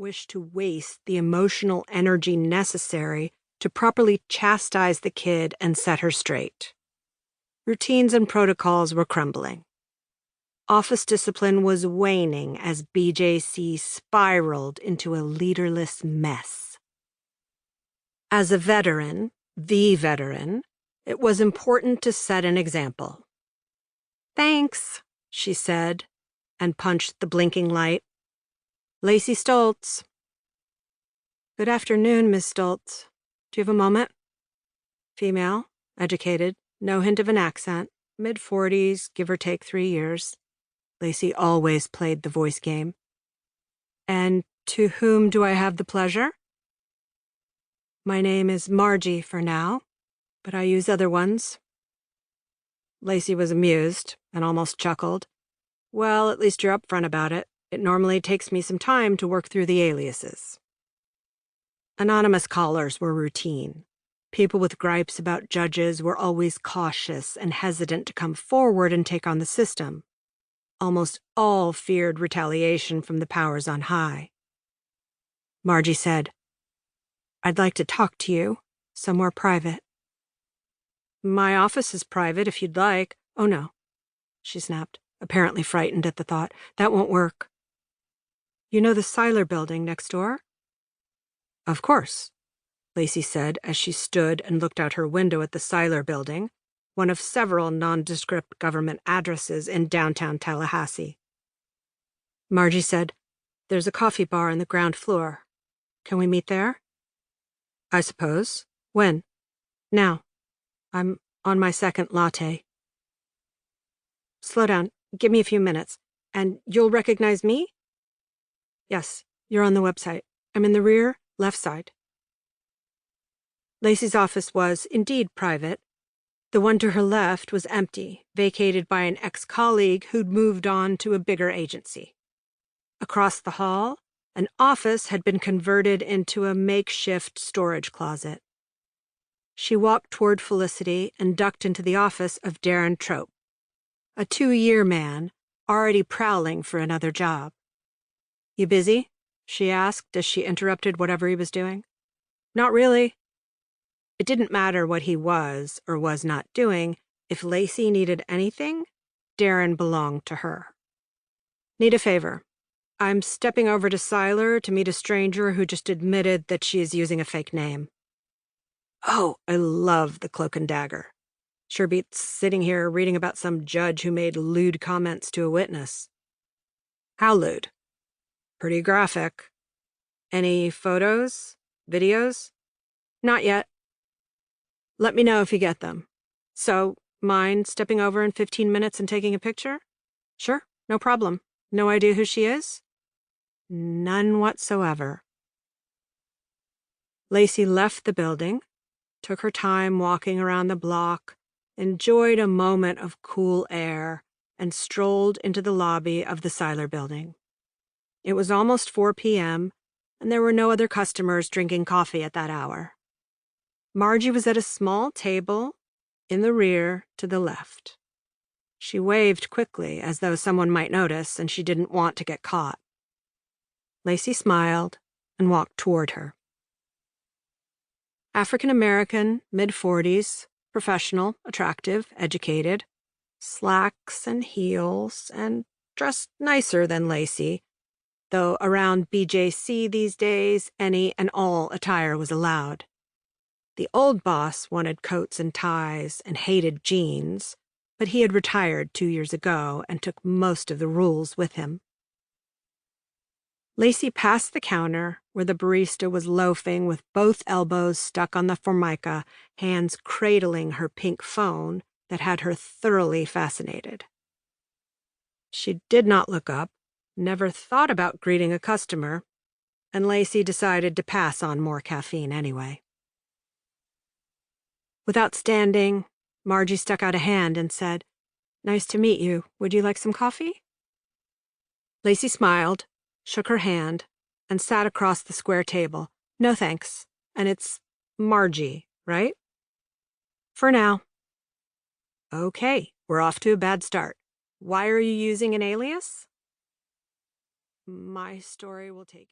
wish to waste the emotional energy necessary to properly chastise the kid and set her straight. Routines and protocols were crumbling. Office discipline was waning as BJC spiraled into a leaderless mess. As a veteran, the veteran, it was important to set an example. "Thanks," she said, and punched the blinking light. "Lacy Stoltz." "Good afternoon, Miss Stoltz. Do you have a moment?" Female, educated, no hint of an accent, mid-40s, give or take 3 years. Lacy always played the voice game. "And to whom do I have the pleasure?" "My name is Margie for now, but I use other ones." Lacy was amused and almost chuckled. "Well, at least you're upfront about it. It normally takes me some time to work through the aliases." Anonymous callers were routine. People with gripes about judges were always cautious and hesitant to come forward and take on the system. Almost all feared retaliation from the powers on high. Margie said, "I'd like to talk to you, somewhere private." "My office is private if you'd like." "Oh, no," she snapped, apparently frightened at the thought. "That won't work." "You know the Seiler building next door?" "Of course," Lacy said as she stood and looked out her window at the Seiler building, one of several nondescript government addresses in downtown Tallahassee. Margie said, "There's a coffee bar on the ground floor. Can we meet there?" "I suppose. When?" "Now. I'm on my second latte." "Slow down. Give me a few minutes. And you'll recognize me?" "Yes, you're on the website. I'm in the rear, left side." Lacy's office was, indeed, private. The one to her left was empty, vacated by an ex-colleague who'd moved on to a bigger agency. Across the hall, an office had been converted into a makeshift storage closet. She walked toward Felicity and ducked into the office of Darren Trope, a 2-year man already prowling for another job. "You busy?" she asked as she interrupted whatever he was doing. "Not really." It didn't matter what he was or was not doing. If Lacy needed anything, Darren belonged to her. "Need a favor. I'm stepping over to Seiler to meet a stranger who just admitted that she is using a fake name." Oh, I love the cloak and dagger. Sure beats sitting here reading about some judge who made lewd comments to a witness. "How lewd?" "Pretty graphic." "Any photos? Videos?" "Not yet." "Let me know if you get them." "So, mind stepping over in 15 minutes and taking a picture?" "Sure, no problem. No idea who she is?" "None whatsoever." Lacy left the building, took her time walking around the block, enjoyed a moment of cool air, and strolled into the lobby of the Seiler building. It was almost 4 p.m., and there were no other customers drinking coffee at that hour. Margie was at a small table in the rear to the left. She waved quickly as though someone might notice and she didn't want to get caught. Lacy smiled and walked toward her. African-American, mid-40s, professional, attractive, educated, slacks and heels, and dressed nicer than Lacy, though around BJC these days any and all attire was allowed. The old boss wanted coats and ties and hated jeans, but he had retired 2 years ago and took most of the rules with him. Lacy passed the counter where the barista was loafing with both elbows stuck on the formica, hands cradling her pink phone that had her thoroughly fascinated. She did not look up, never thought about greeting a customer, and Lacy decided to pass on more caffeine anyway. Without standing, Margie stuck out a hand and said, "Nice to meet you. Would you like some coffee?" Lacy smiled, shook her hand, and sat across the square table. "No thanks. And it's Margie, right?" "For now." "Okay, we're off to a bad start. Why are you using an alias?" My story will take